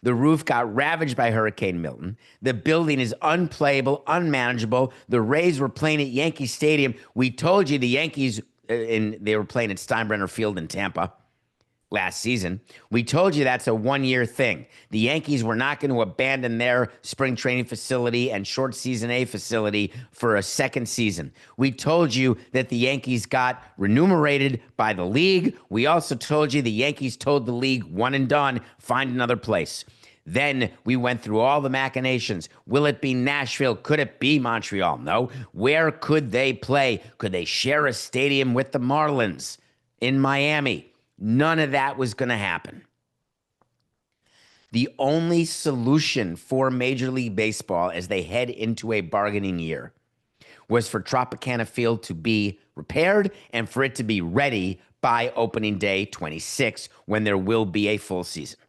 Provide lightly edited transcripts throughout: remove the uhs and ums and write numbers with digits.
The roof got ravaged by Hurricane Milton. The building is unplayable, unmanageable. The Rays were playing at Yankee Stadium. We told you the Yankees, and they were playing at Steinbrenner Field in Tampa last season. We told you that's a one-year thing. The Yankees were not going to abandon their spring training facility and short season A facility for a second season. We told you that the Yankees got remunerated by the league. We also told you the Yankees told the league, one and done, find another place. Then we went through all the machinations. Will it be Nashville? Could it be Montreal? No. Where could they play? Could they share a stadium with the Marlins in Miami? None of that was going to happen. The only solution for Major League Baseball as they head into a bargaining year was for Tropicana Field to be repaired and for it to be ready by opening day 26 when there will be a full season.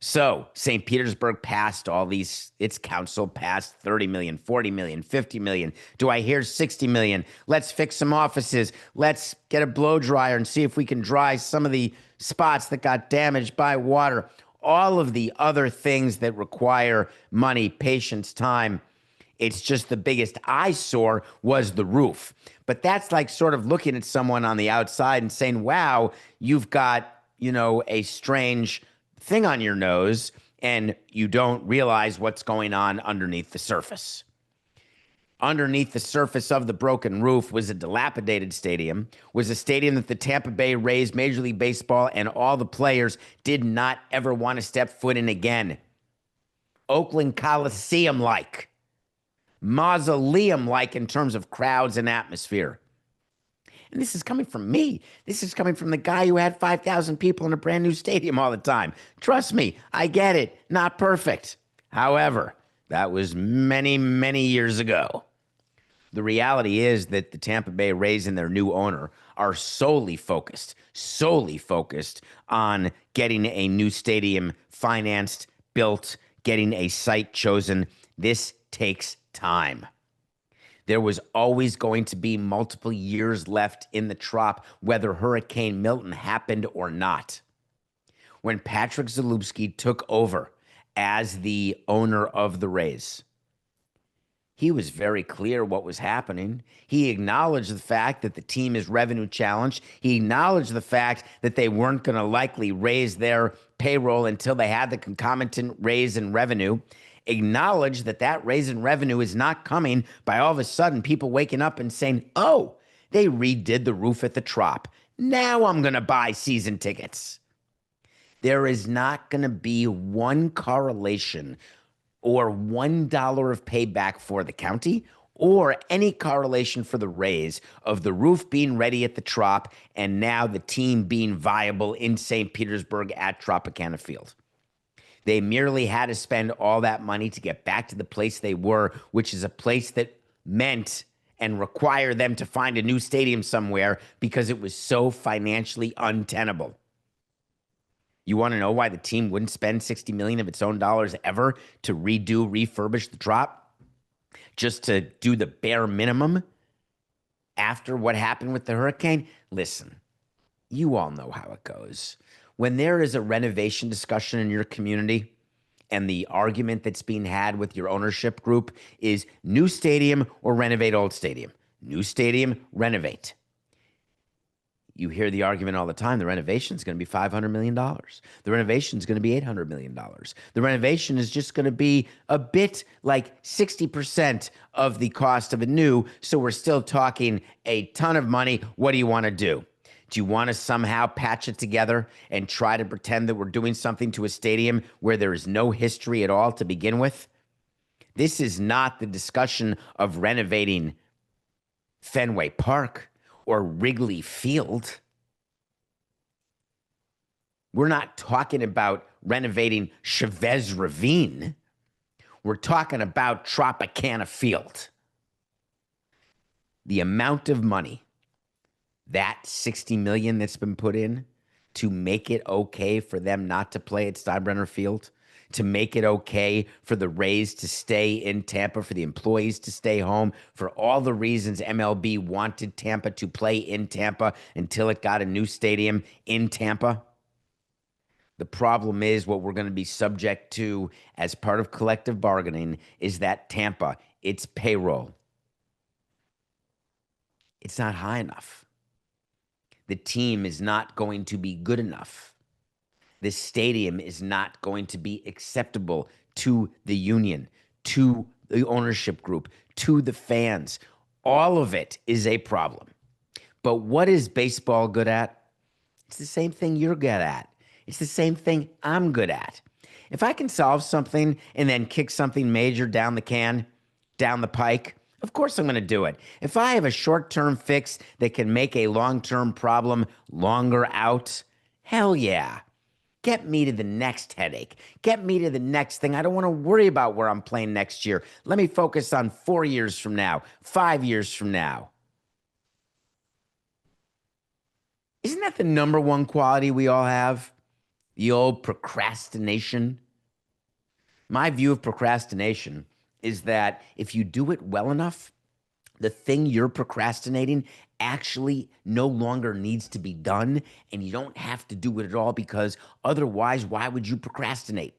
So St. Petersburg passed all these, its council passed 30 million, 40 million, 50 million. Do I hear 60 million? Let's fix some offices. Let's get a blow dryer and see if we can dry some of the spots that got damaged by water. All of the other things that require money, patience, time. It's just the biggest eyesore was the roof. But that's like sort of looking at someone on the outside and saying, wow, you've got, a strange thing on your nose and you don't realize what's going on underneath the surface. Underneath the surface of the broken roof was a dilapidated stadium, was a stadium that the Tampa Bay Rays, Major League Baseball, and all the players did not ever want to step foot in again. Oakland Coliseum-like, mausoleum-like in terms of crowds and atmosphere. And this is coming from me. This is coming from the guy who had 5,000 people in a brand new stadium all the time. Trust me, I get it. Not perfect. However, that was many, many years ago. The reality is that the Tampa Bay Rays and their new owner are solely focused on getting a new stadium financed, built, getting a site chosen. This takes time. There was always going to be multiple years left in the Trop, whether Hurricane Milton happened or not. When Patrick Zalewski took over as the owner of the Rays, he was very clear what was happening. He acknowledged the fact that the team is revenue challenged. He acknowledged the fact that they weren't going to likely raise their payroll until they had the concomitant raise in revenue. Acknowledge that that raise in revenue is not coming by all of a sudden people waking up and saying, oh, they redid the roof at the Trop. Now I'm going to buy season tickets. There is not going to be one correlation or $1 of payback for the county or any correlation for the Rays of the roof being ready at the Trop and now the team being viable in St. Petersburg at Tropicana Field. They merely had to spend all that money to get back to the place they were, which is a place that meant and required them to find a new stadium somewhere because it was so financially untenable. You want to know why the team wouldn't spend $60 million of its own dollars ever to refurbish the Trop? Just to do the bare minimum after what happened with the hurricane? Listen, you all know how it goes. When there is a renovation discussion in your community and the argument that's being had with your ownership group is new stadium or renovate old stadium, new stadium, renovate. You hear the argument all the time. The renovation is going to be $500 million. The renovation is going to be $800 million. The renovation is just going to be a bit like 60% of the cost of a new. So we're still talking a ton of money. What do you want to do? Do you want to somehow patch it together and try to pretend that we're doing something to a stadium where there is no history at all to begin with? This is not the discussion of renovating Fenway Park or Wrigley Field. We're not talking about renovating Chavez Ravine. We're talking about Tropicana Field. The amount of money, that $60 million that's been put in to make it okay for them not to play at Steinbrenner Field, to make it okay for the Rays to stay in Tampa, for the employees to stay home, for all the reasons MLB wanted Tampa to play in Tampa until it got a new stadium in Tampa. The problem is what we're going to be subject to as part of collective bargaining is that Tampa, its payroll, it's not high enough. The team is not going to be good enough. This stadium is not going to be acceptable to the union, to the ownership group, to the fans. All of it is a problem. But what is baseball good at? It's the same thing you're good at. It's the same thing I'm good at. If I can solve something and then kick something major down the pike, of course I'm going to do it. If I have a short-term fix that can make a long-term problem longer out, hell yeah. Get me to the next headache. Get me to the next thing. I don't want to worry about where I'm playing next year. Let me focus on 4 years from now, 5 years from now. Isn't that the number one quality we all have? The old procrastination. My view of procrastination is that if you do it well enough, the thing you're procrastinating actually no longer needs to be done, and you don't have to do it at all, because otherwise, why would you procrastinate?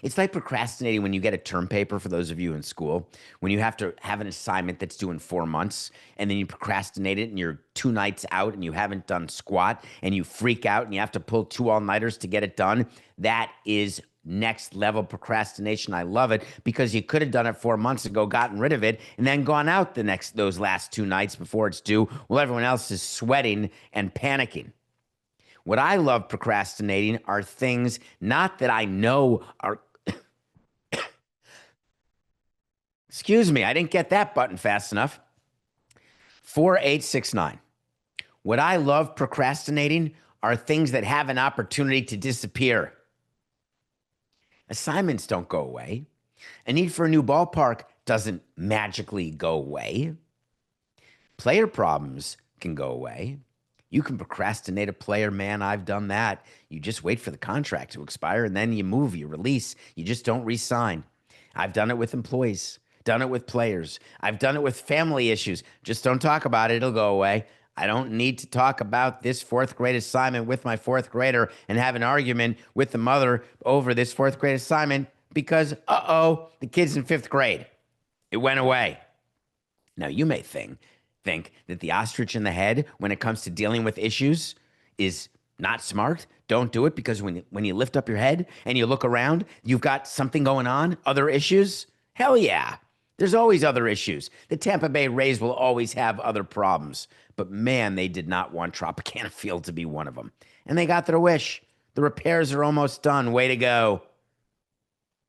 It's like procrastinating when you get a term paper, for those of you in school, when you have to have an assignment that's due in 4 months, and then you procrastinate it and you're 2 nights out and you haven't done squat and you freak out and you have to pull 2 all-nighters to get it done. That is next level procrastination. I love it, because you could have done it 4 months ago, gotten rid of it, and then gone out those last 2 nights before it's due while everyone else is sweating and panicking. What I love procrastinating are things not that I know are, excuse me, I didn't get that button fast enough. 4869. What I love procrastinating are things that have an opportunity to disappear. Assignments don't go away. A need for a new ballpark doesn't magically go away. Player problems can go away. You can procrastinate a player, man. I've done that. You just wait for the contract to expire and then you move, you release. You just don't re-sign. I've done it with employees, done it with players. I've done it with family issues. Just don't talk about it. It'll go away. I don't need to talk about this 4th grade assignment with my 4th grader and have an argument with the mother over this 4th grade assignment because, the kid's in 5th grade. It went away. Now, you may think that the ostrich in the head when it comes to dealing with issues is not smart. Don't do it, because when you lift up your head and you look around, you've got something going on, other issues. Hell yeah. There's always other issues. The Tampa Bay Rays will always have other problems. But man, they did not want Tropicana Field to be one of them. And they got their wish. The repairs are almost done. Way to go.